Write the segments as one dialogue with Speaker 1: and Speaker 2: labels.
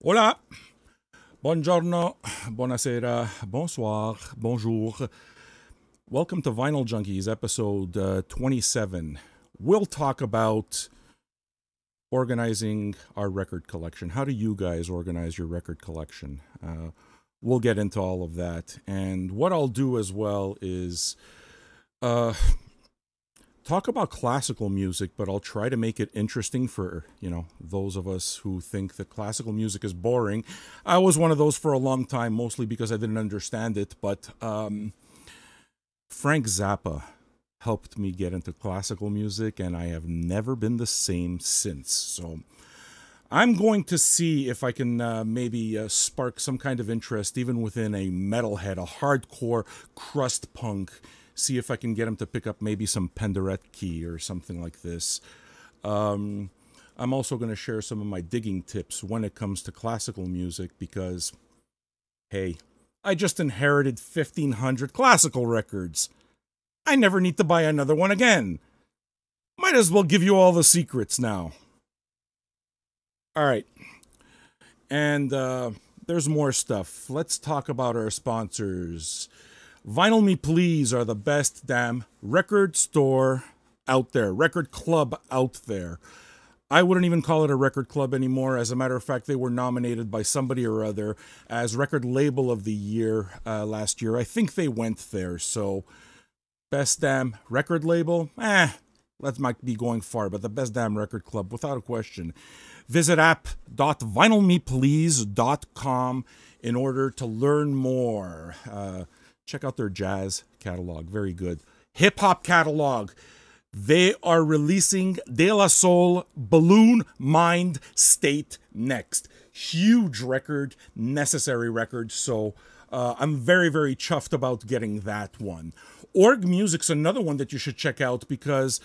Speaker 1: Hola, buongiorno, buonasera, bonsoir, bonjour. Welcome to Vinyl Junkies, episode 27. We'll talk about organizing our record collection. How do you guys organize your record collection? We'll get into all of that. And what I'll do as well is talk about classical music, but I'll try to make it interesting for, those of us who think that classical music is boring. I was one of those for a long time, mostly because I didn't understand it, but Frank Zappa helped me get into classical music, and I have never been the same since. So I'm going to see if I can maybe spark some kind of interest, even within a metalhead, a hardcore crust punk. See if I can get him to pick up maybe some Penderecki or something like this. I'm also going to share some of my digging tips when it comes to classical music because, hey, I just inherited 1,500 classical records. I never need to buy another one again. Might as well give you all the secrets now. All right. And there's more stuff. Let's talk about our sponsors. Vinyl Me Please are the best damn record store out there, record club out there. I wouldn't even call it a record club anymore. As a matter of fact, they were nominated by somebody or other as Record Label of the Year last year. I think they went there. So, best damn record label? That might be going far, but the best damn record club, without a question. Visit app.vinylmeplease.com in order to learn more. Check out their jazz catalog. Very good. Hip-hop catalog. They are releasing De La Soul Balloon Mind State next. Huge record, necessary record. So I'm very, very chuffed about getting that one. Org Music's another one that you should check out because,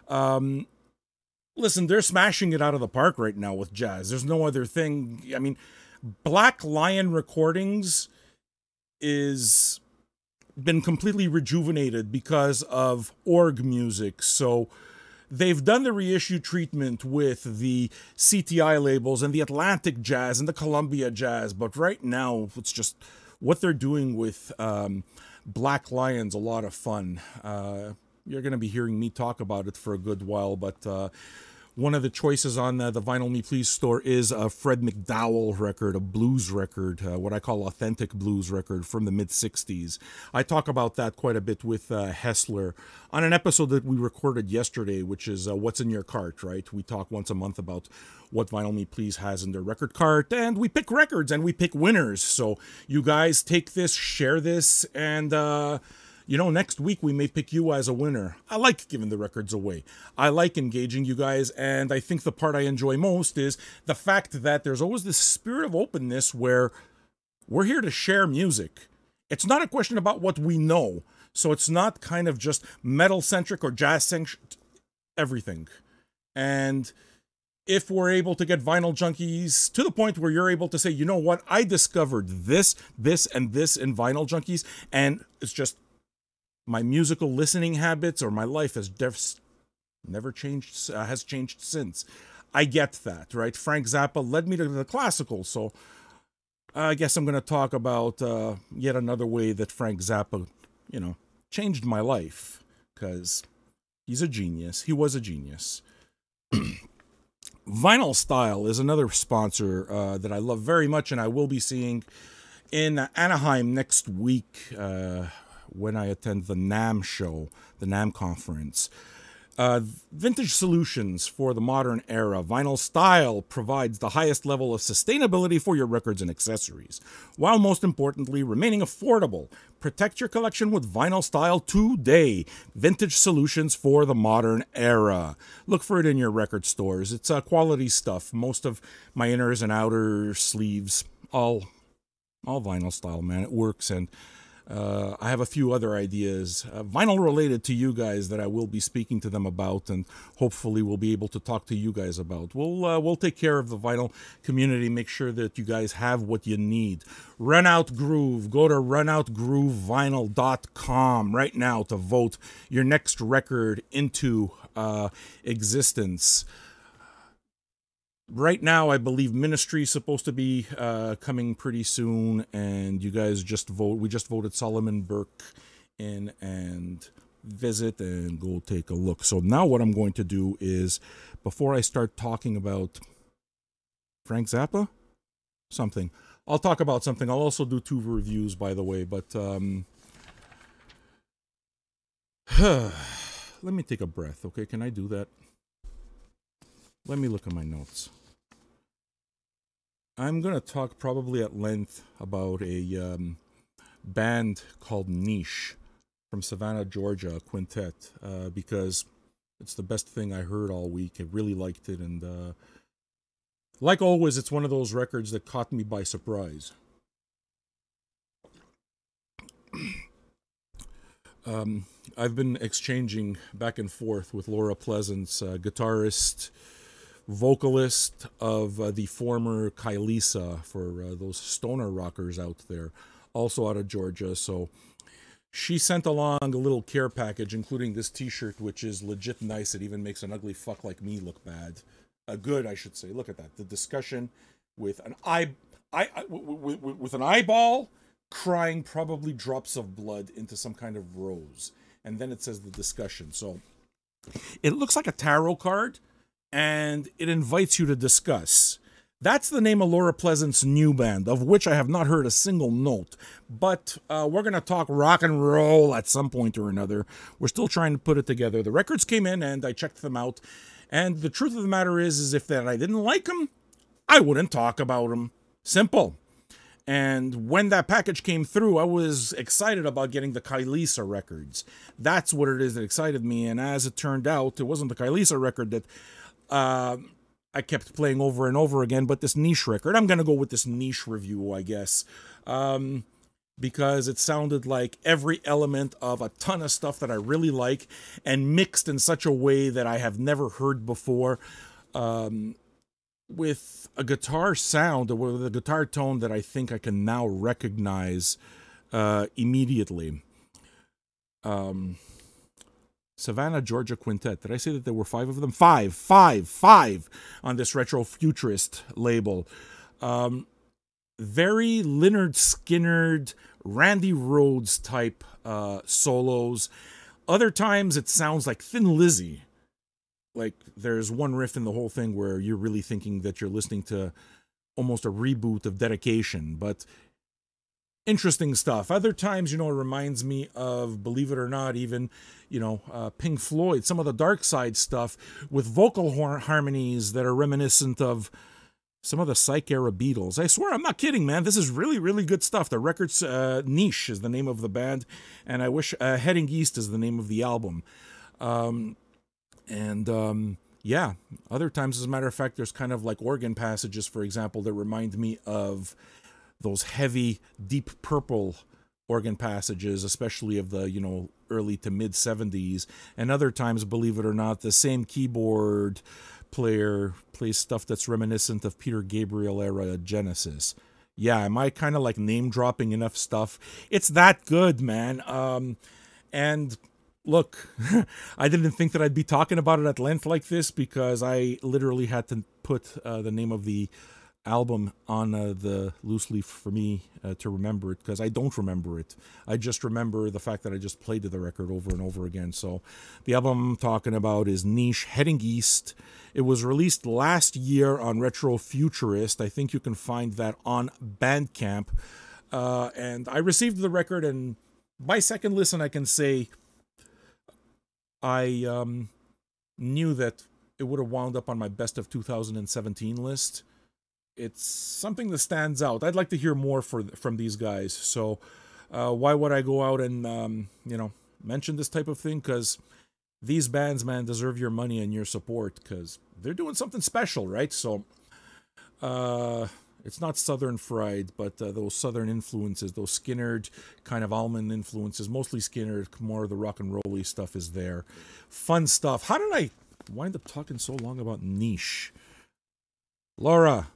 Speaker 1: listen, they're smashing it out of the park right now with jazz. There's no other thing. I mean, Black Lion Recordings is been completely rejuvenated because of Org Music. So they've done the reissue treatment with the CTI labels and the Atlantic Jazz and the Columbia Jazz, but right now it's just what they're doing with Black Lion's a lot of fun. You're going to be hearing me talk about it for a good while, but one of the choices on the Vinyl Me Please store is a Fred McDowell record, a blues record, what I call authentic blues record from the mid-'60s. I talk about that quite a bit with Hessler on an episode that we recorded yesterday, which is What's in Your Cart, right? We talk once a month about what Vinyl Me Please has in their record cart, and we pick records and we pick winners. So you guys take this, share this, and next week we may pick you as a winner. I like giving the records away. I like engaging you guys, and I think the part I enjoy most is the fact that there's always this spirit of openness where we're here to share music. It's not a question about what we know, so it's not kind of just metal-centric or jazz-centric, everything. And if we're able to get Vinyl Junkies to the point where you're able to say, you know what, I discovered this, and this in Vinyl Junkies, and it's just my musical listening habits or my life has never changed, has changed since. I get that, right? Frank Zappa led me to the classical, so I guess I'm going to talk about yet another way that Frank Zappa, changed my life, because he's a genius. He was a genius. Vinyl Style is another sponsor that I love very much, and I will be seeing in Anaheim next week, when I attend the NAMM show, the NAMM conference. Vintage solutions for the modern era. Vinyl Style provides the highest level of sustainability for your records and accessories, while most importantly remaining affordable. Protect your collection with Vinyl Style today. Vintage solutions for the modern era. Look for it in your record stores. It's quality stuff. Most of my inners and outer sleeves, all Vinyl Style, man. It works, and I have a few other ideas, vinyl related to you guys, that I will be speaking to them about, and hopefully we'll be able to talk to you guys about. We'll take care of the vinyl community, make sure that you guys have what you need. Run Out Groove. Go to runoutgroovevinyl.com right now to vote your next record into existence. Right now, I believe Ministry is supposed to be coming pretty soon, and you guys just vote. We just voted Solomon Burke in, and visit and go take a look. So now what I'm going to do is, before I start talking about Frank Zappa, something, I'll talk about something. I'll also do 2 reviews, by the way, but let me take a breath, okay? Can I do that? Let me look at my notes. I'm going to talk probably at length about a band called Niche from Savannah, Georgia, a quintet, because it's the best thing I heard all week. I really liked it, and like always, it's one of those records that caught me by surprise. I've been exchanging back and forth with Laura Pleasance, guitarist, vocalist of the former Kylisa, for those stoner rockers out there, also out of Georgia. So she sent along a little care package, including this t-shirt, which is legit nice. It even makes an ugly fuck like me look bad. Good, I should say. Look at that. The discussion with an with an eyeball crying probably drops of blood into some kind of rose. And then it says the discussion. So it looks like a tarot card, and it invites you to discuss. That's the name of Laura Pleasant's new band, of which I have not heard a single note. But we're going to talk rock and roll at some point or another. We're still trying to put it together. The records came in, and I checked them out. And the truth of the matter is if that I didn't like them, I wouldn't talk about them. Simple. And when that package came through, I was excited about getting the Kylisa records. That's what it is that excited me. And as it turned out, it wasn't the Kylisa record that I kept playing over and over again, but this Niche record. I'm going to go with this Niche review, I guess, because it sounded like every element of a ton of stuff that I really like, and mixed in such a way that I have never heard before, with a guitar sound, or with a guitar tone that I think I can now recognize immediately. Savannah, Georgia Quintet. Did I say that there were 5 of them? Five on this retro futurist label. Very Lynyrd Skynyrd, Randy Rhoads type solos. Other times it sounds like Thin Lizzy. Like there's one riff in the whole thing where you're really thinking that you're listening to almost a reboot of Dedication, but interesting stuff. Other times, it reminds me of, believe it or not, even, Pink Floyd, some of the Dark Side stuff with vocal harmonies that are reminiscent of some of the Psych era Beatles. I swear, I'm not kidding, man. This is really, really good stuff. The record's Niche is the name of the band, and I wish Heading East is the name of the album. Yeah, other times, as a matter of fact, there's kind of like organ passages, for example, that remind me of those heavy, Deep Purple organ passages, especially of the, early to mid 70s. And other times, believe it or not, the same keyboard player plays stuff that's reminiscent of Peter Gabriel era Genesis. Yeah, am I kind of like name dropping enough stuff? It's that good, man. And look, I didn't think that I'd be talking about it at length like this, because I literally had to put the name of the album on the loose leaf for me to remember it, because I don't remember it. I just remember the fact that I just played the record over and over again. So the album I'm talking about is Niche, Heading East. It was released last year on Retro Futurist. I think you can find that on Bandcamp. And I received the record, and by second listen I can say I knew that it would have wound up on my best of 2017 list. It's something that stands out. I'd like to hear more from these guys. So why would I go out and, mention this type of thing? Because these bands, man, deserve your money and your support, because they're doing something special, right? So it's not Southern Fried, but those Southern influences, those Skynyrd kind of almond influences, mostly Skynyrd, more of the rock and rolly stuff is there. Fun stuff. How did I wind up talking so long about Niche? Laura,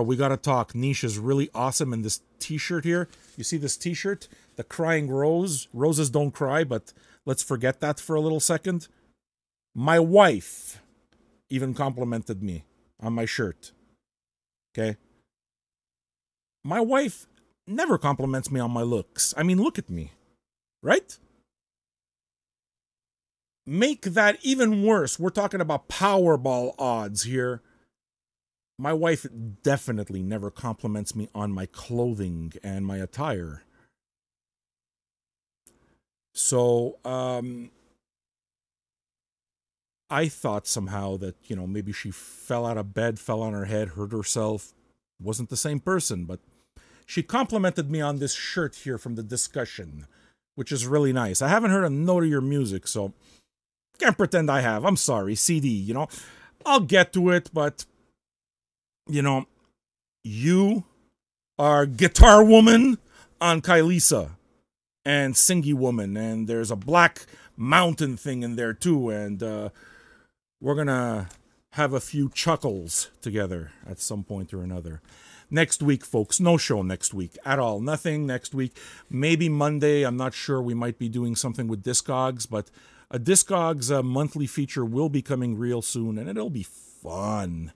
Speaker 1: we got to talk. Niche is really awesome. And this t-shirt here, you see this t-shirt? The crying rose. Roses don't cry, but let's forget that for a little second. My wife even complimented me on my shirt. Okay? My wife never compliments me on my looks. I mean, look at me. Right? Make that even worse. We're talking about Powerball odds here. My wife definitely never compliments me on my clothing and my attire. So, I thought somehow that, maybe she fell out of bed, fell on her head, hurt herself, wasn't the same person, but she complimented me on this shirt here from the discussion, which is really nice. I haven't heard a note of your music, so can't pretend I have. I'm sorry, CD, I'll get to it, but, you are Guitar Woman on Kailisa and Singy Woman, and there's a Black Mountain thing in there too, and we're gonna have a few chuckles together at some point or another. Next week, folks, no show next week at all. Nothing next week. Maybe Monday, I'm not sure. We might be doing something with Discogs, but a Discogs monthly feature will be coming real soon, and it'll be fun.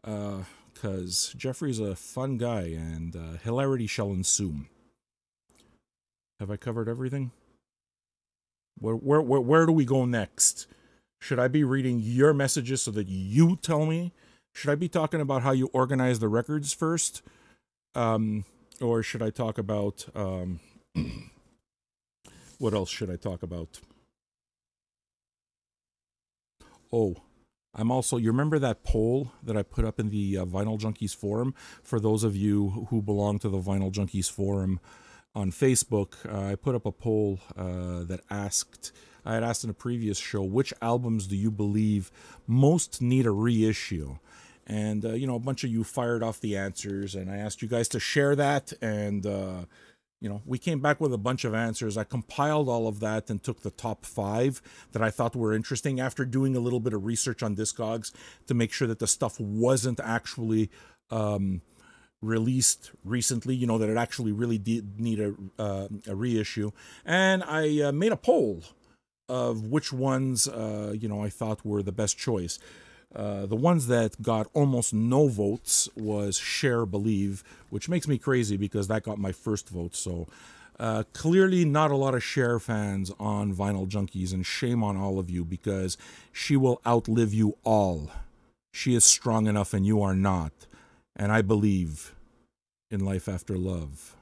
Speaker 1: Because Jeffrey's a fun guy, and hilarity shall ensue. Have I covered everything? Where do we go next? Should I be reading your messages so that you tell me? Should I be talking about how you organize the records first? Or should I talk about... what else should I talk about? Oh, I'm also... You remember that poll that I put up in the Vinyl Junkies forum? For those of you who belong to the Vinyl Junkies forum on Facebook, I put up a poll that asked... I had asked in a previous show, which albums do you believe most need a reissue? And, a bunch of you fired off the answers, and I asked you guys to share that, and, we came back with a bunch of answers. I compiled all of that and took the top 5 that I thought were interesting after doing a little bit of research on Discogs to make sure that the stuff wasn't actually released recently, that it actually really did need a reissue. And I made a poll of which ones, I thought were the best choice. The ones that got almost no votes was Share Believe, which makes me crazy because that got my first vote. So clearly not a lot of Cher fans on Vinyl Junkies, and shame on all of you because she will outlive you all. She is strong enough and you are not. And I believe in life after love.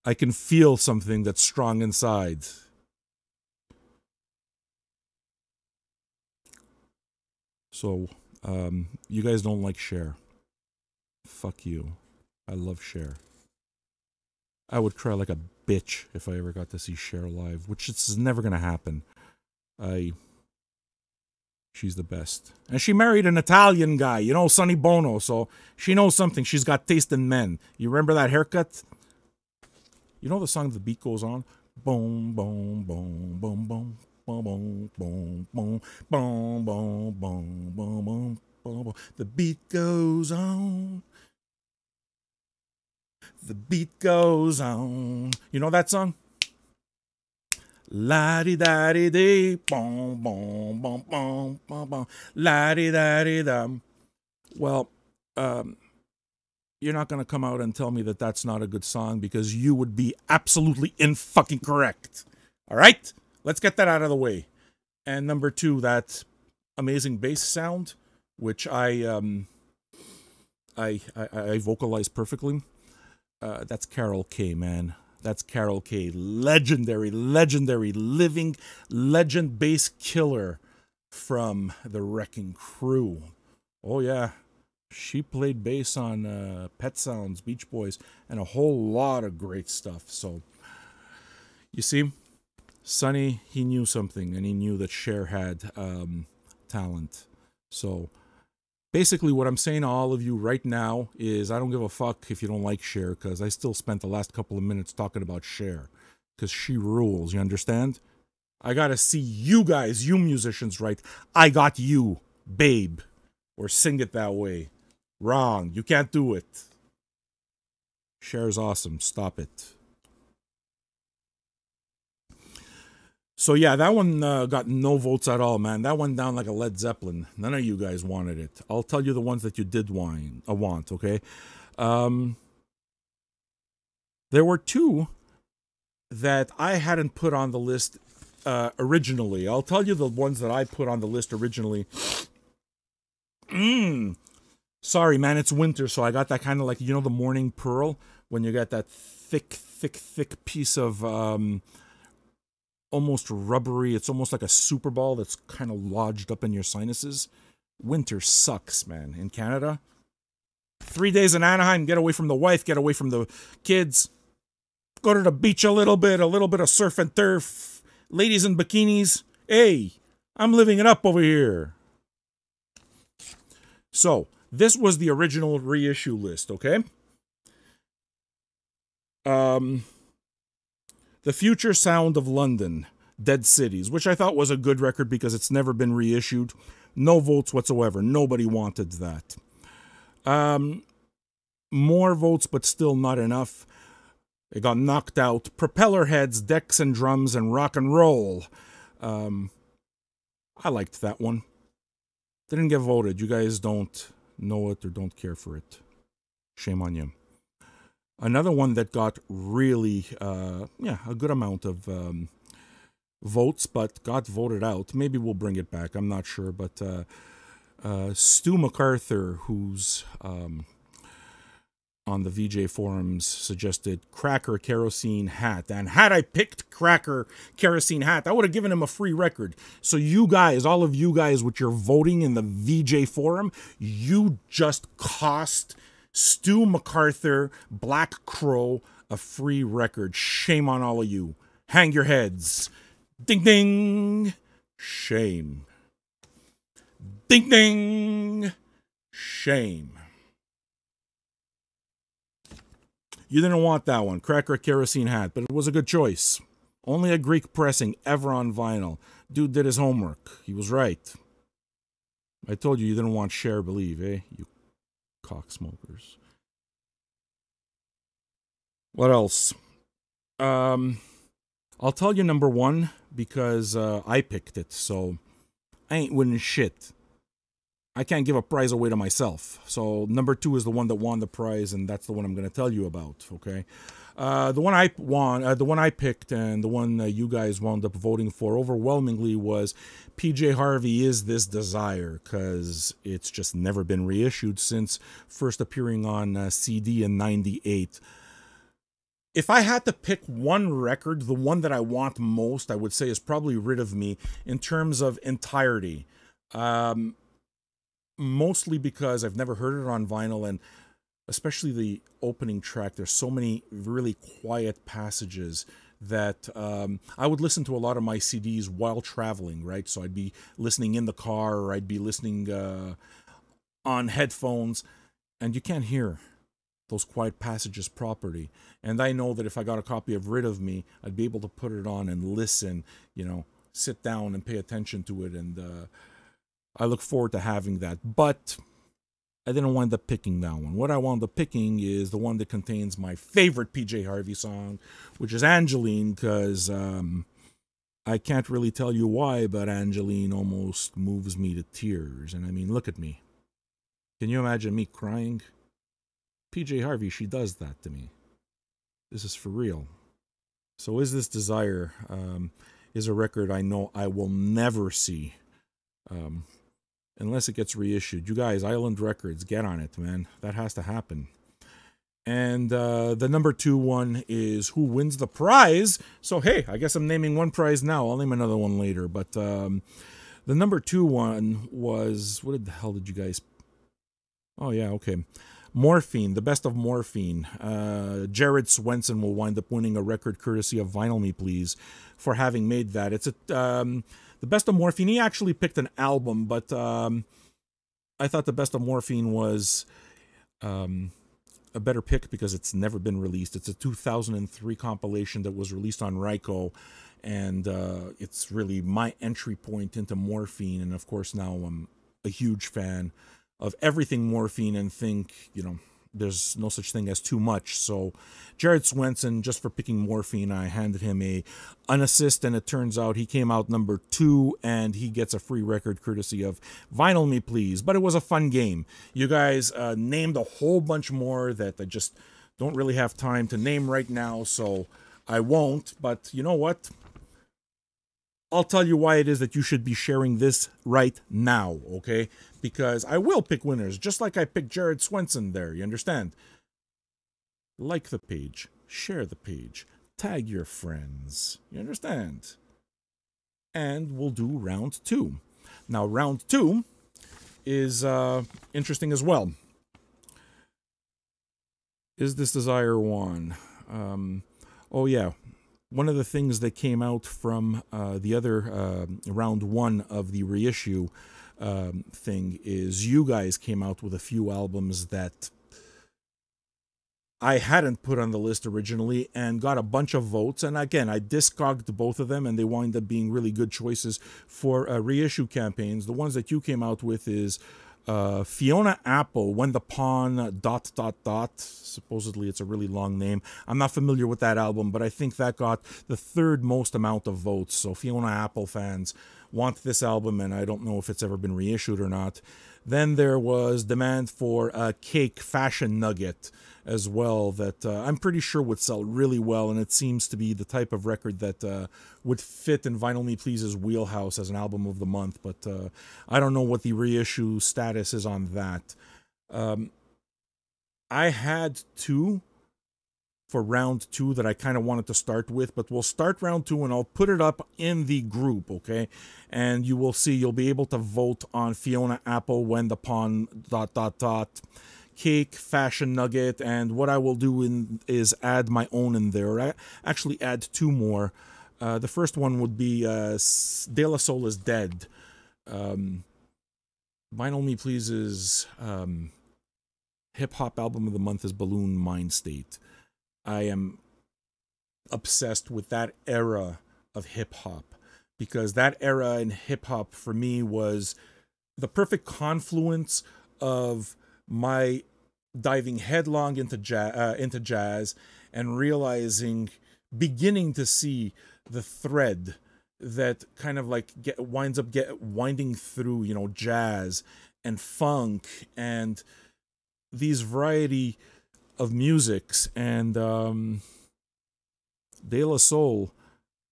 Speaker 1: I can feel something that's strong inside. So, you guys don't like Cher. Fuck you. I love Cher. I would cry like a bitch if I ever got to see Cher live, which is never gonna happen. She's the best. And she married an Italian guy, Sonny Bono, so she knows something. She's got taste in men. You remember that haircut? You know the song The Beat Goes On? Boom, boom, boom, boom, boom. Boom, boom, boom, boom, boom, boom, boom, boom, boom, boom. The beat goes on. The beat goes on. You know that song? La-di-da-di-dee, boom, boom, boom, boom, boom, boom, la-di-da-di-dum. Well, you're not going to come out and tell me that that's not a good song because you would be absolutely fucking correct. All right? Let's get that out of the way. And number 2, that amazing bass sound, which I vocalize perfectly. That's Carol K, man. That's Carol K. Legendary, living legend bass killer from the Wrecking Crew. Oh, yeah. She played bass on Pet Sounds, Beach Boys, and a whole lot of great stuff. So, you see... Sonny, he knew something, and he knew that Cher had talent. So, basically what I'm saying to all of you right now is I don't give a fuck if you don't like Cher, because I still spent the last couple of minutes talking about Cher, because she rules, you understand? I gotta see you guys, you musicians, right? I got you, babe. Or sing it that way. Wrong, you can't do it. Cher's awesome, stop it. So yeah, that one got no votes at all, man. That went down like a Led Zeppelin. None of you guys wanted it. I'll tell you the ones that you did want, okay? There were two that I hadn't put on the list originally. I'll tell you the ones that I put on the list originally. Sorry, man, it's winter, so I got that kind of like, you know, the morning pearl? When you got that thick piece of almost rubbery, it's almost like a super ball that's kind of lodged up in your sinuses. Winter sucks, man, in Canada. 3 days in Anaheim, get away from the wife, get away from the kids. Go to the beach a little bit of surf and turf. Ladies in bikinis. Hey, I'm living it up over here. So, this was the original reissue list, okay? The Future Sound of London, Dead Cities, which I thought was a good record because it's never been reissued. No votes whatsoever. Nobody wanted that. More votes, but still not enough. It got knocked out. Propeller Heads, Decks and Drums, and Rock and Roll. I liked that one. Didn't get voted. You guys don't know it or don't care for it. Shame on you. Another one that got really, a good amount of votes, but got voted out. Maybe we'll bring it back. I'm not sure, but Stu MacArthur, who's on the VJ forums, suggested Cracker Kerosene Hat. And had I picked Cracker Kerosene Hat, I would have given him a free record. So you guys, all of you guys with your voting in the VJ forum, you just cost Stu MacArthur, Black Crow, a free record. Shame on all of you. Hang your heads. Ding ding. Shame. Ding ding. Shame. You didn't want that one, Cracker Kerosene Hat, but it was a good choice. Only a Greek pressing ever on vinyl. Dude did his homework. He was right. I told you you didn't want Share Believe, eh? You cocksmokers. What else? I'll tell you number one because I picked it, so I ain't winning shit. I can't give a prize away to myself. So number two is the one that won the prize, and that's the one I'm going to tell you about, okay? The one I won, the one I picked, and the one you guys wound up voting for overwhelmingly was PJ Harvey Is This Desire, because it's just never been reissued since first appearing on CD in '98. If I had to pick one record, the one that I want most, I would say is probably Rid of Me in terms of entirety. Mostly because I've never heard it on vinyl, and especially the opening track, there's so many really quiet passages that I would listen to a lot of my CDs while traveling, right? So I'd be listening in the car, or I'd be listening on headphones, and you can't hear those quiet passages properly. And I know that if I got a copy of Rid of Me, I'd be able to put it on and listen, you know, sit down and pay attention to it, and I look forward to having that, but I didn't wind up picking that one. What I wound up picking is the one that contains my favorite PJ Harvey song, which is Angeline, because I can't really tell you why, but Angeline almost moves me to tears. And I mean, look at me. Can you imagine me crying? PJ Harvey, she does that to me. This is for real. So Is This Desire is a record I know I will never see. Unless it gets reissued. You guys, Island Records, get on it, man. That has to happen. And the number two one is Who Wins the Prize? So, hey, I guess I'm naming one prize now. I'll name another one later. But the number two one was... What the hell did you guys... Oh, yeah, okay. Morphine, the best of Morphine. Jared Swenson will wind up winning a record courtesy of Vinyl Me Please for having made that. It's a... The Best of Morphine, he actually picked an album, but I thought The Best of Morphine was a better pick because it's never been released. It's a 2003 compilation that was released on Ryko, and it's really my entry point into Morphine. And of course, now I'm a huge fan of everything Morphine and think, you know, there's no such thing as too much. So Jared Swenson, just for picking Morphine, I handed him an assist, and it turns out he came out number 2, and he gets a free record courtesy of Vinyl Me Please. But it was a fun game. You guys named a whole bunch more that I just don't really have time to name right now, so I won't. But you know what? I'll tell you why it is that you should be sharing this right now, okay? Because I will pick winners, just like I picked Jared Swenson there, you understand? Like the page, share the page, tag your friends, you understand? And we'll do round 2. Now, round 2 is interesting as well. Is This Desire one? Oh yeah. One of the things that came out from the other round 1 of the reissue thing is you guys came out with a few albums that I hadn't put on the list originally and got a bunch of votes. And again, I discogged both of them, and they wind up being really good choices for reissue campaigns. The ones that you came out with is Fiona Apple, When the Pawn ... Supposedly it's a really long name. I'm not familiar with that album, but I think that got the 3rd most amount of votes. So Fiona Apple fans want this album, and I don't know if it's ever been reissued or not. Then there was demand for Cake Fashion Nugget as well, that I'm pretty sure would sell really well, and it seems to be the type of record that would fit in Vinyl Me Please's wheelhouse as an album of the month, but I don't know what the reissue status is on that. I had 2 for round 2 that I kind of wanted to start with, but we'll start round 2 and I'll put it up in the group, okay? And you will see, you'll be able to vote on Fiona Apple, When the Pawn ... Cake, Fashion Nugget, and what I will do is add my own in there. I actually add 2 more. The first one would be De La Soul is Dead. Vinyl Me Please's hip-hop album of the month is Balloon Mind State. I am obsessed with that era of hip-hop, because that era in hip-hop for me was the perfect confluence of my diving headlong into jazz and realizing, beginning to see the thread that kind of like winds up winding through, you know, jazz and funk and these variety of musics. And De La Soul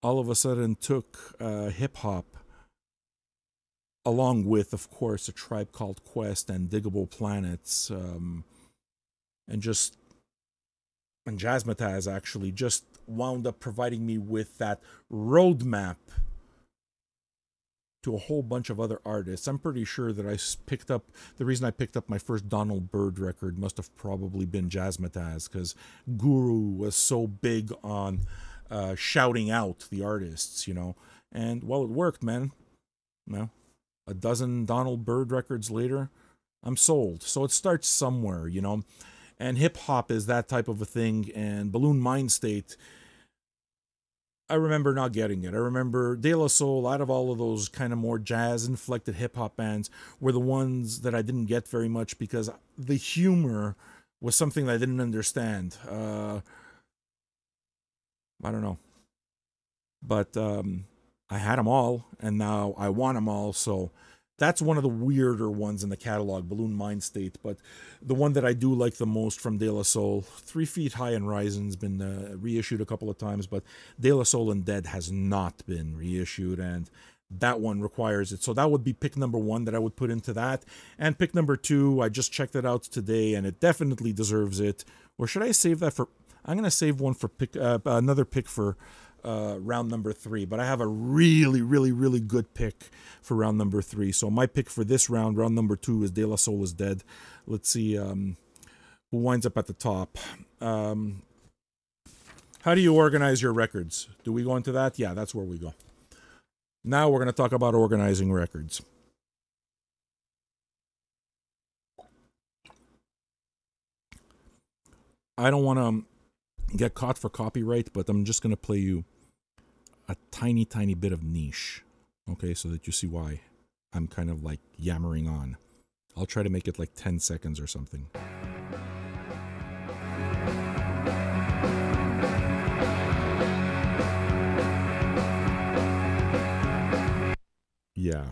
Speaker 1: all of a sudden took hip-hop, along with, of course, A Tribe Called Quest and Diggable Planets, and Jazzmatazz actually just wound up providing me with that roadmap to a whole bunch of other artists. I'm pretty sure that the reason I picked up my first Donald Byrd record must have probably been Jazzmatazz, because Guru was so big on shouting out the artists, you know. And, well, it worked, man. You know, a dozen Donald Byrd records later, I'm sold. So it starts somewhere, you know. And hip-hop is that type of a thing, and Balloon Mind State, I remember not getting it. I remember De La Soul, out of all of those kind of more jazz-inflected hip-hop bands, were the ones that I didn't get very much because the humor was something that I didn't understand. I don't know. But I had them all, and now I want them all, so that's one of the weirder ones in the catalog, Balloon Mind State. But the one that I do like the most from De La Soul, 3 Feet High and Rising's been reissued a couple of times, but De La Soul and Dead has not been reissued, and that one requires it. So that would be pick number 1 that I would put into that. And pick number 2, I just checked it out today, and it definitely deserves it. Or should I save that for... I'm going to save one for another pick for round number 3, but I have a really, really, really good pick for round number 3. So my pick for this round number 2, is De La Soul is Dead. Let's see who winds up at the top. How do you organize your records? Do we go into that? Yeah, that's where we go. Now we're going to talk about organizing records. I don't want to get caught for copyright, but I'm just going to play you a tiny, tiny bit of niche, okay, so that you see why I'm kind of like yammering on. I'll try to make it like 10 seconds or something. yeah.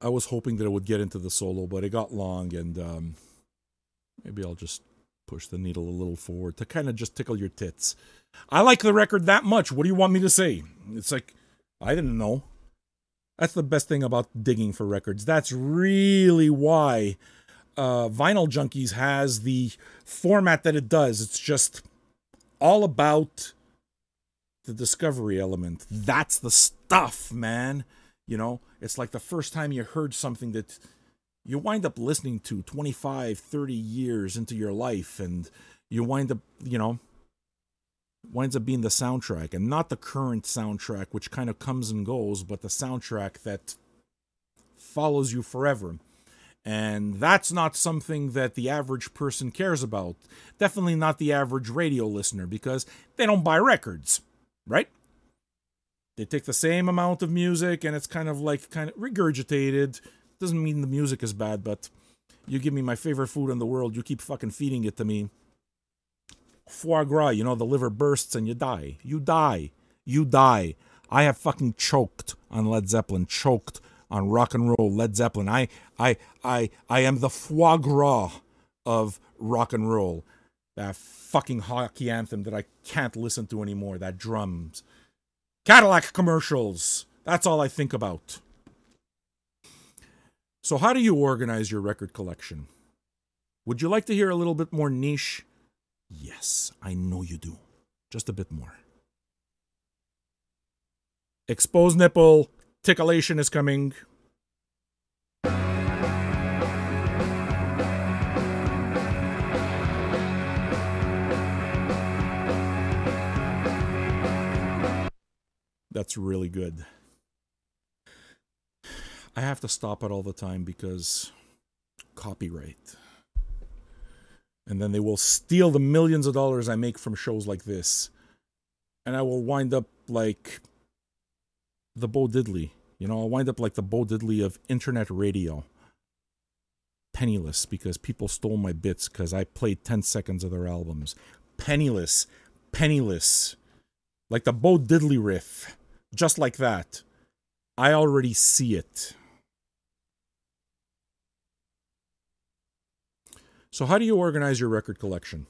Speaker 1: I was hoping that it would get into the solo, but it got long, and maybe I'll just push the needle a little forward to kind of just tickle your tits. I like the record that much. What do you want me to say? It's like, I didn't know. That's the best thing about digging for records. That's really why Vinyl Junkies has the format that it does. It's just all about the discovery element. That's the stuff, man. You know, it's like the first time you heard something that you wind up listening to 25, 30 years into your life, and you wind up, winds up being the soundtrack, and not the current soundtrack, which kind of comes and goes, but the soundtrack that follows you forever. And that's not something that the average person cares about. Definitely not the average radio listener, because they don't buy records, right? They take the same amount of music, and it's kind of regurgitated. Doesn't mean the music is bad, but you give me my favorite food in the world, you keep fucking feeding it to me. Foie gras, the liver bursts and you die. You die. You die. I have fucking choked on Led Zeppelin, choked on rock and roll Led Zeppelin. I am the foie gras of rock and roll. That fucking hockey anthem that I can't listen to anymore, that drums. Cadillac commercials. That's all I think about. So how do you organize your record collection? Would you like to hear a little bit more niche? Yes, I know you do. Just a bit more. Exposed nipple. Tickleation is coming. That's really good. I have to stop it all the time because copyright. And then they will steal the millions of dollars I make from shows like this. And I will wind up like the Bo Diddley. I'll wind up like the Bo Diddley of internet radio. Penniless because people stole my bits because I played 10 seconds of their albums. Penniless. Penniless. Like the Bo Diddley riff. Just like that. I already see it. So how do you organize your record collection?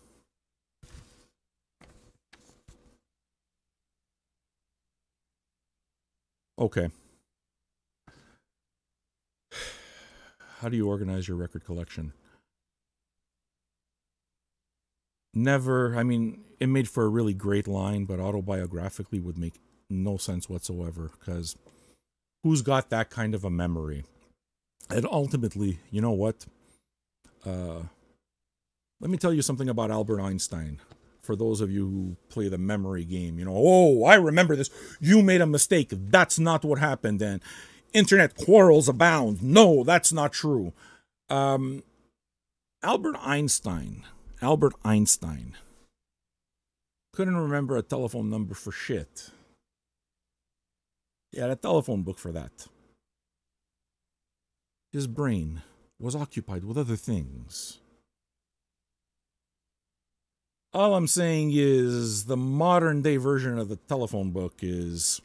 Speaker 1: Okay. How do you organize your record collection? Never, it made for a really great line, but autobiographically would make no sense whatsoever, because who's got that kind of a memory? And ultimately, you know what? Let me tell you something about Albert Einstein. For those of you who play the memory game, oh, I remember this. You made a mistake. That's not what happened. And internet quarrels abound. No, that's not true. Albert Einstein couldn't remember a telephone number for shit. He had a telephone book for that. His brain was occupied with other things. All I'm saying is the modern day version of the telephone book is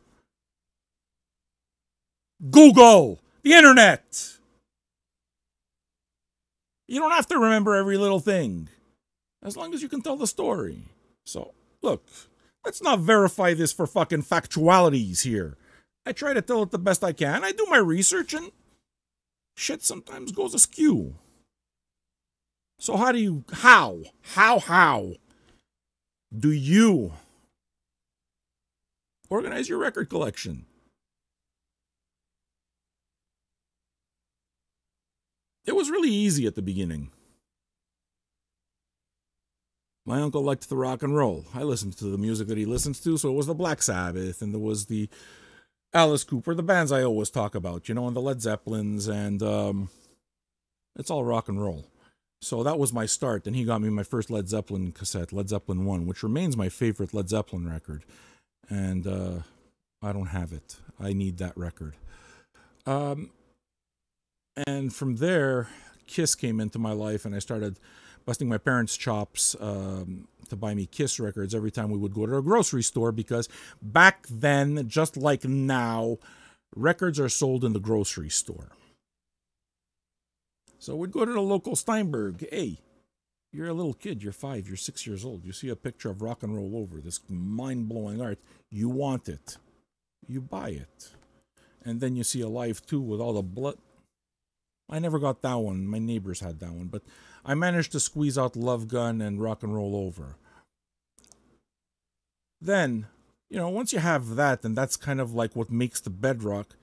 Speaker 1: Google, the internet. You don't have to remember every little thing, as long as you can tell the story. So, look, let's not verify this for fucking factualities here. I try to tell it the best I can. I do my research and shit sometimes goes askew. So how do you organize your record collection? It was really easy at the beginning. My uncle liked the rock and roll. I listened to the music that he listens to, so it was the Black Sabbath, and there was the Alice Cooper, the bands I always talk about, and the Led Zeppelins, and it's all rock and roll. So that was my start. Then he got me my first Led Zeppelin cassette, Led Zeppelin 1, which remains my favorite Led Zeppelin record. And I don't have it. I need that record. And from there, Kiss came into my life, and I started busting my parents' chops to buy me Kiss records every time we would go to a grocery store, because back then, just like now, records are sold in the grocery store. So we'd go to the local Steinberg. Hey, you're a little kid. You're 5. You're 6 years old. You see a picture of Rock and Roll Over, this mind-blowing art. You want it. You buy it. And then you see a Live 2 with all the blood. I never got that one. My neighbors had that one. But I managed to squeeze out Love Gun and Rock and Roll Over. Then, you know, once you have that, and that's kind of like what makes the bedrock,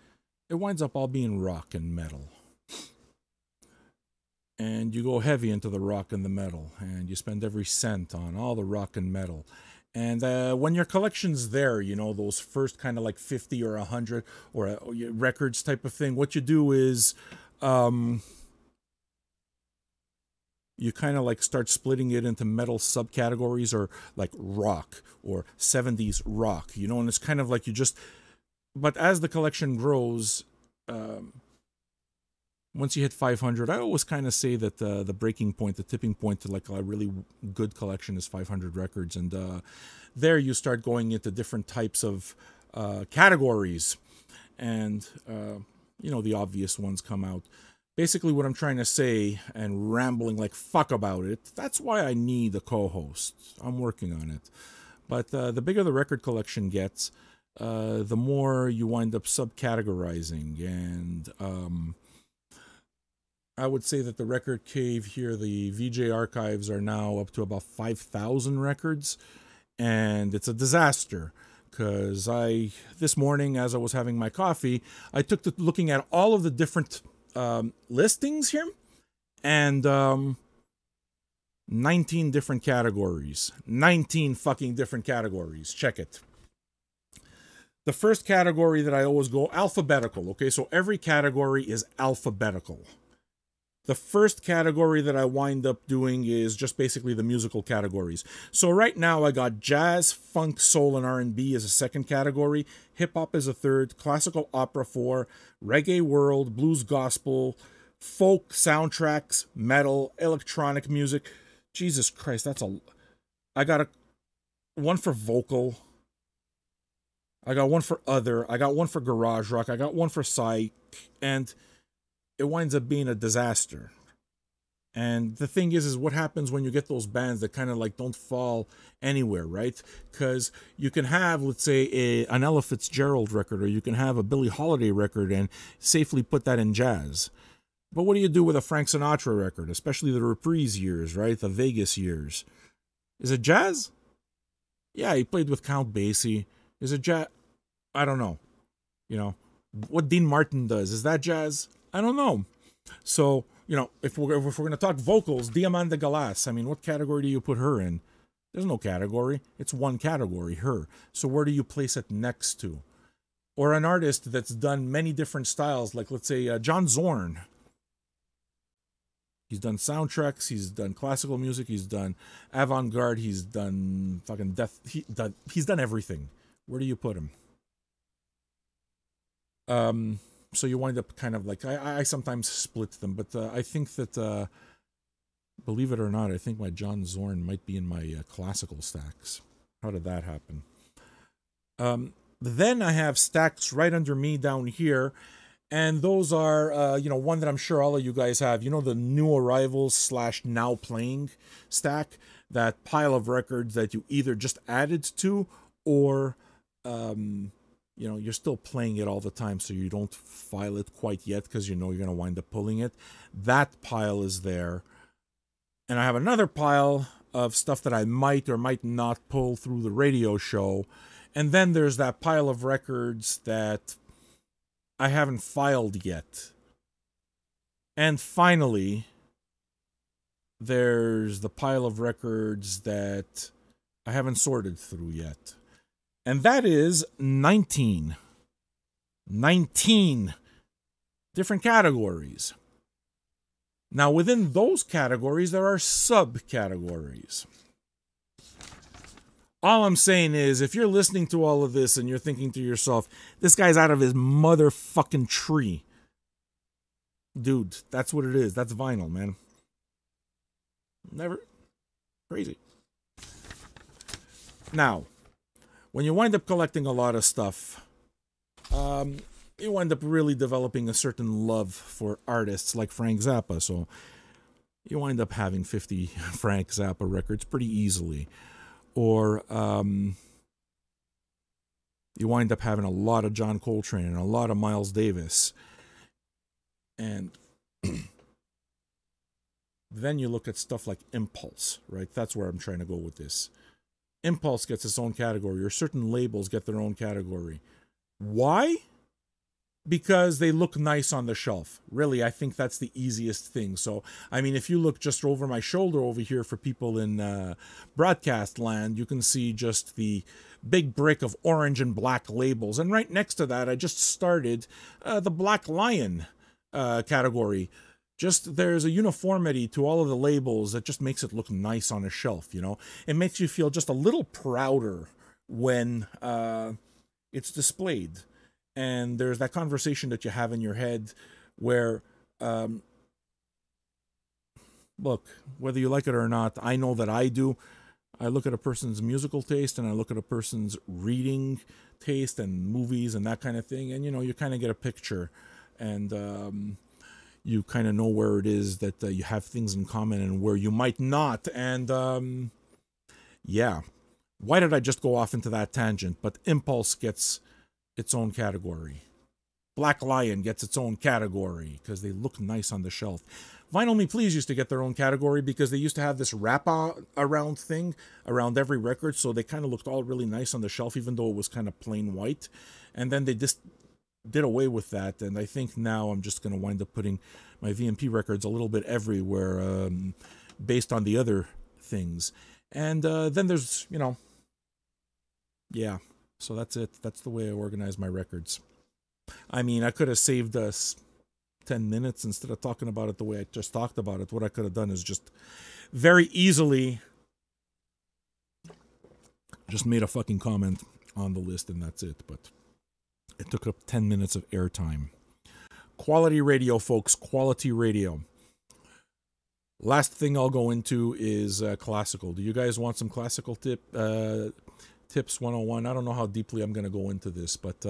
Speaker 1: it winds up all being rock and metal. And you go heavy into the rock and the metal, and you spend every cent on all the rock and metal. And when your collection's there, you know, those first kind of like 50 or 100 or records type of thing, what you do is you kind of like start splitting it into metal subcategories, or like rock or 70s rock, you know, and it's kind of like you just, but as the collection grows, once you hit 500, I always kind of say that the breaking point, the tipping point to like a really good collection is 500 records. And there you start going into different types of categories. And, you know, the obvious ones come out. Basically what I'm trying to say, and rambling like fuck about it, that's why I need a co-host. I'm working on it. But the bigger the record collection gets, the more you wind up subcategorizing. And I would say that the record cave here, the VJ archives, are now up to about 5,000 records. And it's a disaster. Because this morning, as I was having my coffee, I took to looking at all of the different listings here. And 19 different categories. 19 fucking different categories. Check it. The first category that I always go, alphabetical. Okay, so every category is alphabetical. The first category that I wind up doing is just basically the musical categories. So right now I got jazz, funk, soul, and R&B as a second category. Hip-hop as a third. Classical opera 4. Reggae world, blues gospel, folk, soundtracks, metal, electronic music. Jesus Christ, I got one for vocal. I got one for other. I got one for garage rock. I got one for psych. And it winds up being a disaster. And the thing is what happens when you get those bands that kind of like don't fall anywhere, right? Because you can have, let's say, an Ella Fitzgerald record, or you can have a Billie Holiday record and safely put that in jazz. But what do you do with a Frank Sinatra record, especially the Reprise years, right? The Vegas years. Is it jazz? Yeah, he played with Count Basie. Is it jazz? I don't know. You know, what Dean Martin does, is that jazz? I don't know. So, you know, if we're going to talk vocals, Diamante Galas, I mean, what category do you put her in? There's no category. It's one category, her. So where do you place it next to? Or an artist that's done many different styles, like let's say John Zorn. He's done soundtracks, he's done classical music, he's done avant-garde, he's done fucking death, he's done everything. Where do you put him? So you wind up kind of like, I sometimes split them, but I think that, believe it or not, I think my John Zorn might be in my classical stacks. How did that happen? Then I have stacks right under me down here, and those are, you know, one that I'm sure all of you guys have. You know, the new arrivals / now playing stack, that pile of records that you either just added to, or you know, you're still playing it all the time, so you don't file it quite yet because you know you're going to wind up pulling it. That pile is there. And I have another pile of stuff that I might or might not pull through the radio show. And then there's that pile of records that I haven't filed yet. And finally, there's the pile of records that I haven't sorted through yet. And that is 19 different categories. Now, within those categories, there are subcategories. All I'm saying is, if you're listening to all of this and you're thinking to yourself, this guy's out of his motherfucking tree. Dude, that's what it is. That's vinyl, man. Never. Crazy. Now, when you wind up collecting a lot of stuff, you wind up really developing a certain love for artists like Frank Zappa. So you wind up having 50 Frank Zappa records pretty easily. Or you wind up having a lot of John Coltrane and a lot of Miles Davis. And then you look at stuff like Impulse, right? That's where I'm trying to go with this. Impulse gets its own category, or certain labels get their own category. Why? Because they look nice on the shelf. Really, I think that's the easiest thing. So, I mean, if you look just over my shoulder over here for people in broadcast land, you can see just the big brick of orange and black labels. And right next to that, I just started the Black Lion category. Just there's a uniformity to all of the labels that just makes it look nice on a shelf, you know? It makes you feel just a little prouder when it's displayed. And there's that conversation that you have in your head where, look, whether you like it or not, I know that I do. I look at a person's musical taste and I look at a person's reading taste and movies and that kind of thing. And, you know, you kind of get a picture and you kind of know where it is that you have things in common and where you might not. And, yeah, why did I just go off into that tangent? But Impulse gets its own category. Black Lion gets its own category because they look nice on the shelf. Vinyl Me Please used to get their own category because they used to have this wrap around thing around every record, so they kind of looked all really nice on the shelf, even though it was kind of plain white. And then they just did away with that, and I think now I'm just going to wind up putting my VMP records a little bit everywhere based on the other things. And then there's, you know, yeah. So that's it. That's the way I organize my records. I mean, I could have saved us 10 minutes instead of talking about it the way I just talked about it. What I could have done is just very easily just made a fucking comment on the list and that's it. But it took up 10 minutes of airtime. Quality radio, folks. Quality radio. Last thing I'll go into is classical. Do you guys want some classical Tips 101. I don't know how deeply I'm going to go into this, but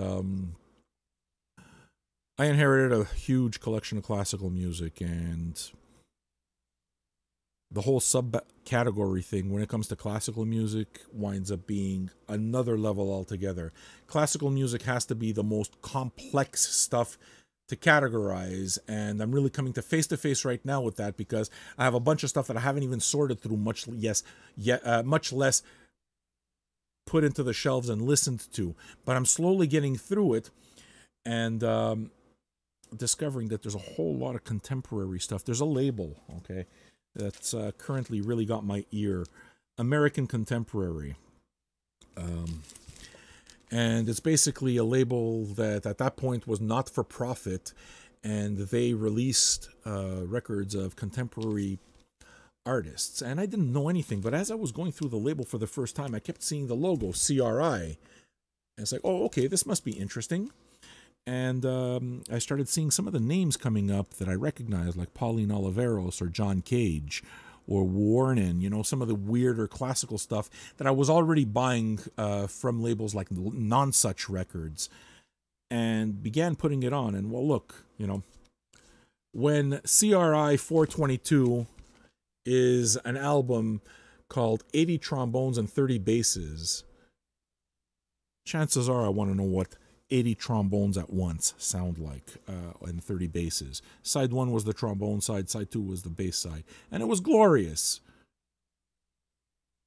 Speaker 1: I inherited a huge collection of classical music, and the whole subcategory thing when it comes to classical music winds up being another level altogether. Classical music has to be the most complex stuff to categorize, and I'm really coming to face right now with that because I have a bunch of stuff that I haven't even sorted through, much less put into the shelves and listened to, but I'm slowly getting through it and discovering that there's a whole lot of contemporary stuff. There's a label, okay, that's currently really got my ear, American Contemporary, and it's basically a label that at that point was not for profit, and they released records of contemporary artists, and I didn't know anything, but as I was going through the label for the first time, I kept seeing the logo CRI, and it's like, oh, okay, this must be interesting. And I started seeing some of the names coming up that I recognized, like Pauline Oliveros or John Cage or Warren, you know, some of the weirder classical stuff that I was already buying from labels like Non-Such Records, and began putting it on. And well, look, you know, when CRI 422 is an album called 80 Trombones and 30 Basses, chances are I want to know what 80 trombones at once sound like and 30 basses. Side 1 was the trombone side, side 2 was the bass side, and it was glorious.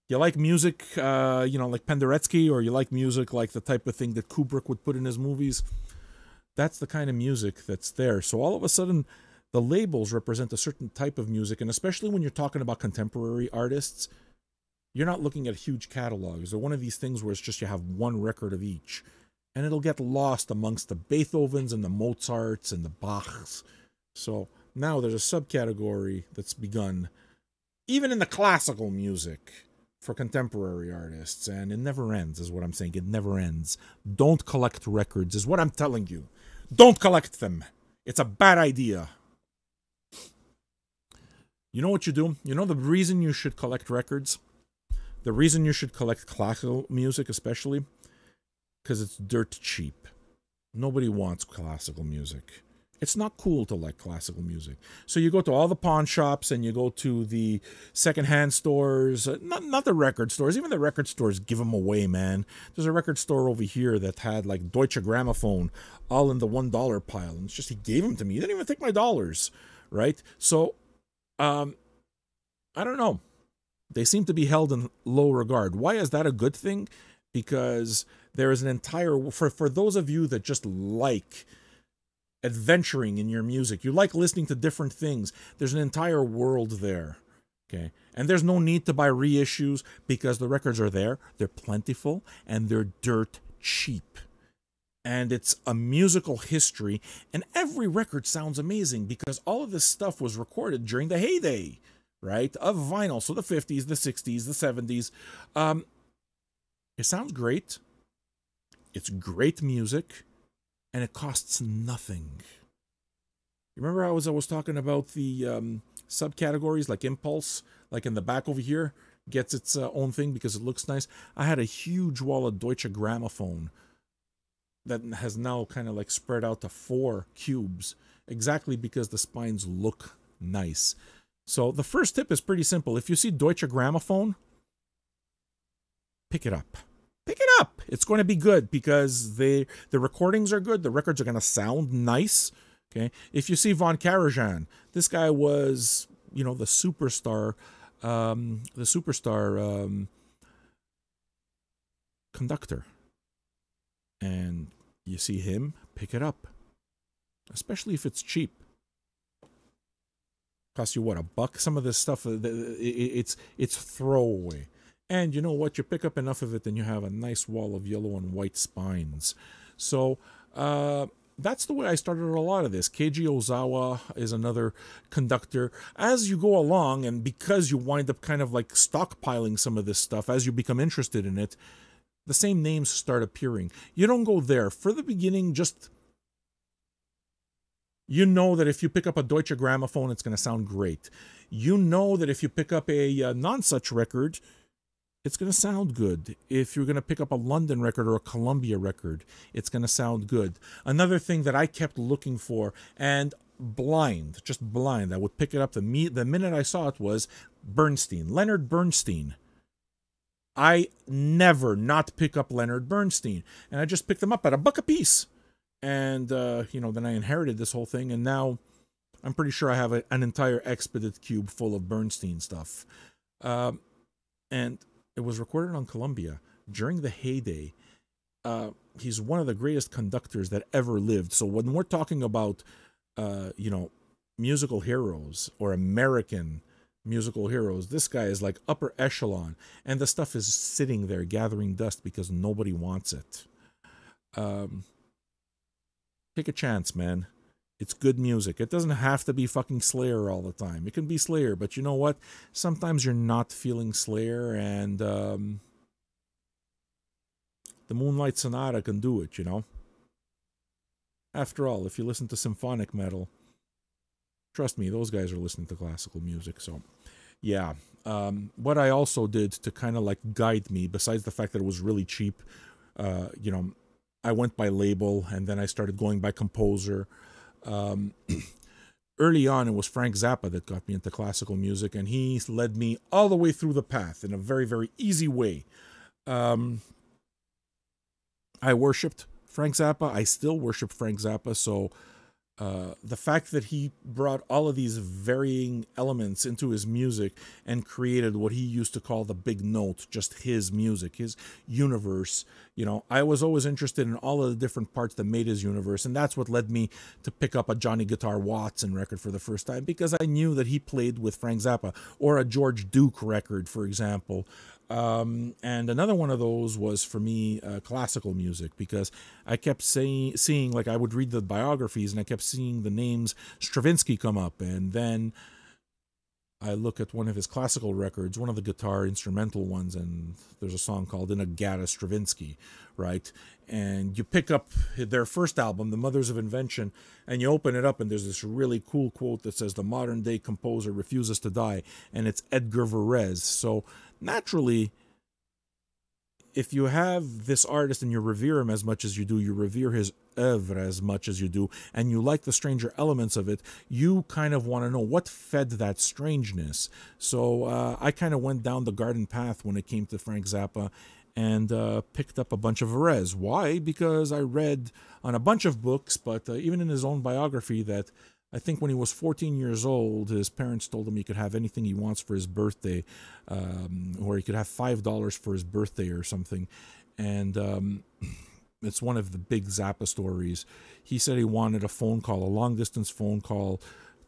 Speaker 1: You like music, you know, like Penderecki, or you like music like the type of thing that Kubrick would put in his movies? That's the kind of music that's there. So all of a sudden, the labels represent a certain type of music, and especially when you're talking about contemporary artists, you're not looking at huge catalogs. They're one of these things where it's just you have one record of each, and it'll get lost amongst the Beethovens and the Mozarts and the Bachs. So now there's a subcategory that's begun, even in the classical music, for contemporary artists, and it never ends, is what I'm saying. It never ends. Don't collect records, is what I'm telling you. Don't collect them. It's a bad idea. You know what you do? You know the reason you should collect records? The reason you should collect classical music especially? Because it's dirt cheap. Nobody wants classical music. It's not cool to like classical music. So you go to all the pawn shops and you go to the secondhand stores, not the record stores. Even the record stores give them away, man. There's a record store over here that had like Deutsche Grammophon all in the $1 pile. And it's just, he gave them to me. He didn't even take my dollars, right? So, I don't know. They seem to be held in low regard. Why is that a good thing? Because there is an entire, for those of you that just like adventuring in your music, you like listening to different things, there's an entire world there, okay? And there's no need to buy reissues because the records are there, they're plentiful, and they're dirt cheap. And it's a musical history, and every record sounds amazing because all of this stuff was recorded during the heyday, right, of vinyl. So the 50s, the 60s, the 70s. It sounds great. It's great music. And it costs nothing. You remember I was talking about the subcategories like Impulse, like in the back over here, gets its own thing because it looks nice. I had a huge wall of Deutsche Grammophon that has now kind of like spread out to 4 cubes, exactly because the spines look nice. So the first tip is pretty simple. If you see Deutsche Grammophon, pick it up. Pick it up. It's going to be good because the recordings are good. The records are going to sound nice. Okay. If you see Von Karajan, this guy was, you know, the superstar conductor. And you see him, pick it up. Especially if it's cheap. Costs you what, $1? Some of this stuff, it's throwaway. And you know what? You pick up enough of it and you have a nice wall of yellow and white spines. So that's the way I started a lot of this. Keiji Ozawa is another conductor. As you go along, and because you wind up kind of like stockpiling some of this stuff, as you become interested in it, the same names start appearing. You don't go there. For the beginning, just... You know that if you pick up a Deutsche Grammophon, it's going to sound great. You know that if you pick up a non-such record, it's going to sound good. If you're going to pick up a London record or a Columbia record, it's going to sound good. Another thing that I kept looking for, and just blind, I would pick it up the minute I saw it, was Bernstein, Leonard Bernstein. I never not pick up Leonard Bernstein, and I just picked them up at $1 a piece. And, you know, then I inherited this whole thing, and now I'm pretty sure I have an entire Expedit cube full of Bernstein stuff. And it was recorded on Columbia during the heyday. He's one of the greatest conductors that ever lived. So when we're talking about, you know, musical heroes or American musical heroes, this guy is like upper echelon. And the stuff is sitting there gathering dust because nobody wants it. Take a chance, man. It's good music. It doesn't have to be fucking Slayer all the time. It can be Slayer, but you know what? Sometimes you're not feeling Slayer, and the Moonlight Sonata can do it, you know? After all, if you listen to symphonic metal, trust me, those guys are listening to classical music, so... Yeah. What I also did to kind of like guide me, besides the fact that it was really cheap, you know, I went by label, and then I started going by composer. Early on, it was Frank Zappa that got me into classical music, and he led me all the way through the path in a very, very easy way. I worshipped Frank Zappa. I still worship Frank Zappa, so the fact that he brought all of these varying elements into his music and created what he used to call the big note, just his music, his universe, you know, I was always interested in all of the different parts that made his universe, and that's what led me to pick up a Johnny Guitar Watson record for the first time, because I knew that he played with Frank Zappa, or a George Duke record, for example. And another one of those was, for me, classical music, because I kept seeing, like, I would read the biographies, and I kept seeing the names Stravinsky come up, and then I look at one of his classical records, one of the guitar instrumental ones, and there's a song called In-A-Gata Stravinsky, right? And you pick up their first album, The Mothers of Invention, and you open it up, and there's this really cool quote that says, "The modern-day composer refuses to die," and it's Edgar Varese. So naturally, if you have this artist and you revere him as much as you do, you revere his oeuvre as much as you do, and you like the stranger elements of it, you kind of want to know what fed that strangeness. So I kind of went down the garden path when it came to Frank Zappa, and picked up a bunch of Varese. Why? Because I read on a bunch of books, but even in his own biography, that I think when he was 14 years old, his parents told him he could have anything he wants for his birthday, or he could have $5 for his birthday or something. And it's one of the big Zappa stories. He said he wanted a phone call, a long-distance phone call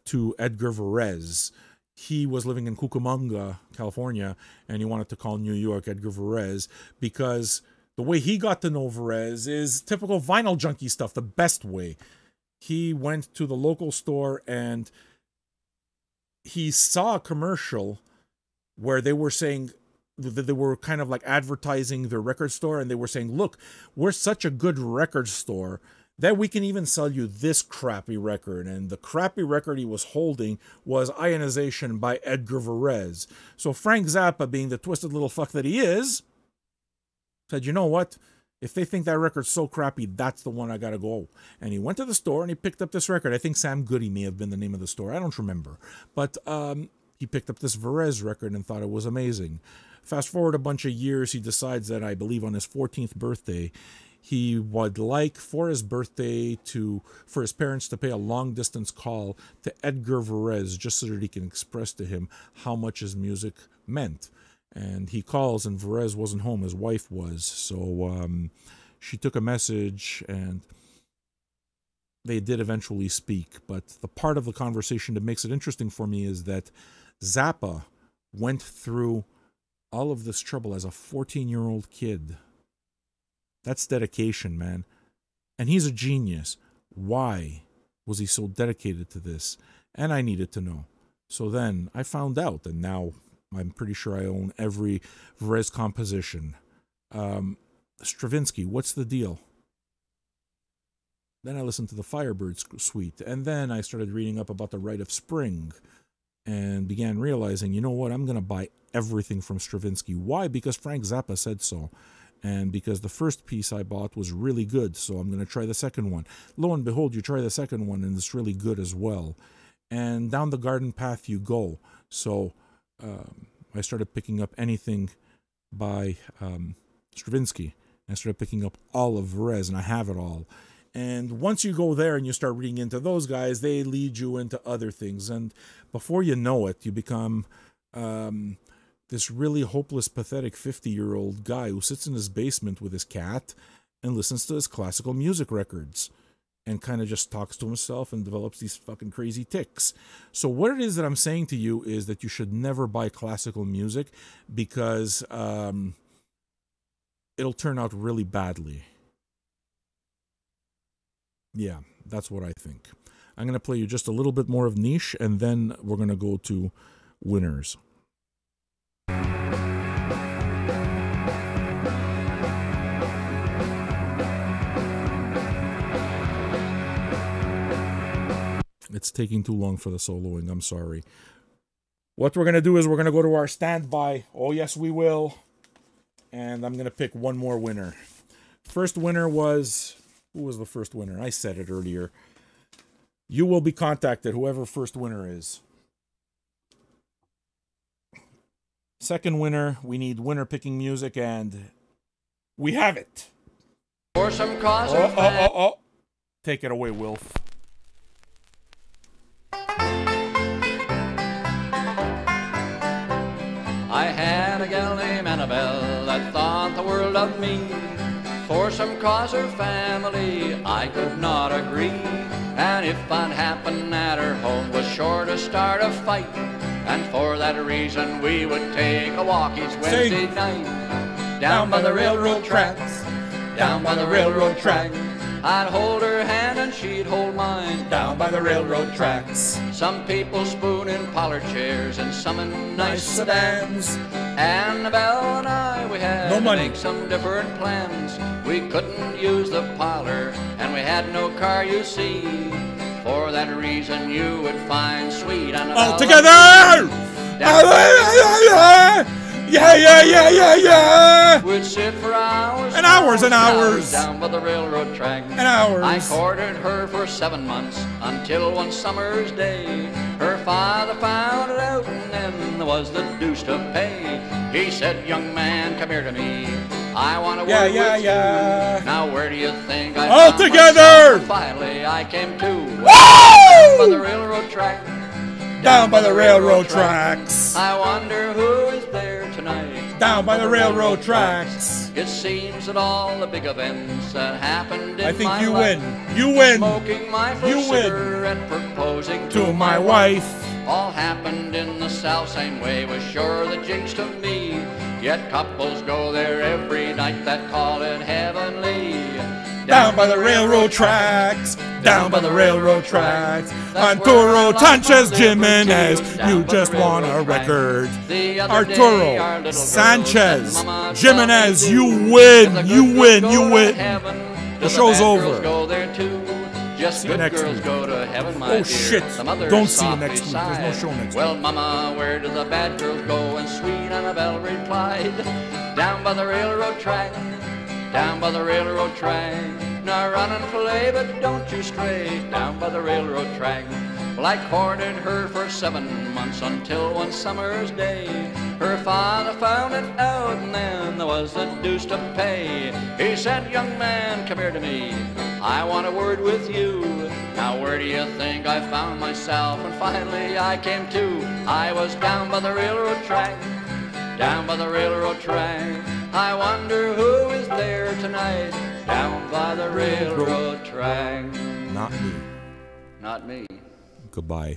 Speaker 1: to Edgar Varese. He was living in Cucamonga, California, and he wanted to call New York Edgar Varese because the way he got to know Varese is typical vinyl junkie stuff, the best way. He went to the local store and he saw a commercial where they were saying that they were kind of like advertising their record store, and they were saying, look, we're such a good record store that we can even sell you this crappy record. And the crappy record he was holding was Ionization by Edgar Varese. So Frank Zappa, being the twisted little fuck that he is, said, you know what? If they think that record's so crappy, that's the one I gotta go. And he went to the store and he picked up this record. I think Sam Goody may have been the name of the store. I don't remember. But he picked up this Varese record and thought it was amazing. Fast forward a bunch of years, he decides that, I believe on his 14th birthday, he would like for his birthday for his parents to pay a long distance call to Edgar Varese just so that he can express to him how much his music meant. And he calls, and Varese wasn't home, his wife was. So she took a message, and they did eventually speak. But the part of the conversation that makes it interesting for me is that Zappa went through all of this trouble as a 14-year-old kid. That's dedication, man. And he's a genius. Why was he so dedicated to this? And I needed to know. So then I found out, and now I'm pretty sure I own every Varese composition. Stravinsky, what's the deal? Then I listened to the Firebird Suite, and then I started reading up about the Rite of Spring, and began realizing, you know what, I'm going to buy everything from Stravinsky. Why? Because Frank Zappa said so. And because the first piece I bought was really good, so I'm going to try the second one. Lo and behold, you try the second one, and it's really good as well. And down the garden path you go. So I started picking up anything by Stravinsky. I started picking up all of Varese, and I have it all. And once you go there and you start reading into those guys, they lead you into other things. And before you know it, you become this really hopeless, pathetic 50-year-old guy who sits in his basement with his cat and listens to his classical music records and kind of just talks to himself and develops these fucking crazy tics. So what it is that I'm saying to you is that you should never buy classical music because it'll turn out really badly. Yeah, that's what I think. I'm going to play you just a little bit more of Niche, and then we're going to go to winners. It's taking too long for the soloing. I'm sorry. What we're going to do is we're going to go to our standby. Oh, yes, we will. And I'm going to pick one more winner. First winner was... Who was the first winner? I said it earlier. You will be contacted, whoever first winner is. Second winner, we need winner picking music, and we have it.
Speaker 2: For some cause
Speaker 1: Take it away, Wilf.
Speaker 2: I had a gal named Annabelle that thought the world of me. For some cause or family I could not agree. And if I'd happen at her home was sure to start a fight. And for that reason we would take a walk each Wednesday night. Down by the railroad tracks, down by the railroad track. I'd hold her hand and she'd hold mine down by the railroad tracks. Some people spoon in parlor chairs and some in nice sedans. Annabelle and I, we had to make some different plans. We couldn't use the parlor and we had no car, you see. For that reason you would find sweet Annabelle
Speaker 1: all together! Yeah.
Speaker 2: We'd sit for hours
Speaker 1: And hours and hours.
Speaker 2: down by the railroad track.
Speaker 1: And hours.
Speaker 2: I courted her for 7 months until one summer's day. Her father found it out and then there was the deuce to pay. He said, young man, come here to me. I want to work with you. Now where do you think I
Speaker 1: all
Speaker 2: found
Speaker 1: together?
Speaker 2: myself? Finally I came to.
Speaker 1: Woo!
Speaker 2: By the railroad track.
Speaker 1: Down by the railroad tracks.
Speaker 2: I wonder who is there tonight.
Speaker 1: Down by the railroad tracks.
Speaker 2: It seems that all the big events that happened in
Speaker 1: I think
Speaker 2: my
Speaker 1: you
Speaker 2: life,
Speaker 1: win. You win.
Speaker 2: smoking my first cigarette, proposing
Speaker 1: To my wife.
Speaker 2: all happened in the south same way, was sure the jinx to me. Yet couples go there every night that call it heavenly.
Speaker 1: Down by the railroad tracks. Down by the railroad tracks. Arturo Sanchez Jimenez, you just won a record. Arturo Sanchez Jimenez, you win. You win. You win. The show's over.
Speaker 2: Just
Speaker 1: See you
Speaker 2: good
Speaker 1: next
Speaker 2: girls
Speaker 1: week.
Speaker 2: go to heaven, my
Speaker 1: Oh
Speaker 2: dear.
Speaker 1: shit.
Speaker 2: Some others
Speaker 1: Don't see you
Speaker 2: softly
Speaker 1: next week. There's no
Speaker 2: sighed.
Speaker 1: show next
Speaker 2: Well,
Speaker 1: week.
Speaker 2: mama, where do the bad girls go? And sweet Annabelle replied, down by the railroad track, down by the railroad track. Now run and play, but don't you stray, down by the railroad track. Well, I courted her for 7 months until one summer's day. Her father found it out and then there was the deuce to pay. He said, young man, come here to me. I want a word with you. Now where do you think I found myself? And finally I came to. I was down by the railroad track, down by the railroad track. I wonder who is there tonight, down by the railroad track.
Speaker 1: Not me.
Speaker 2: Not me.
Speaker 1: Goodbye.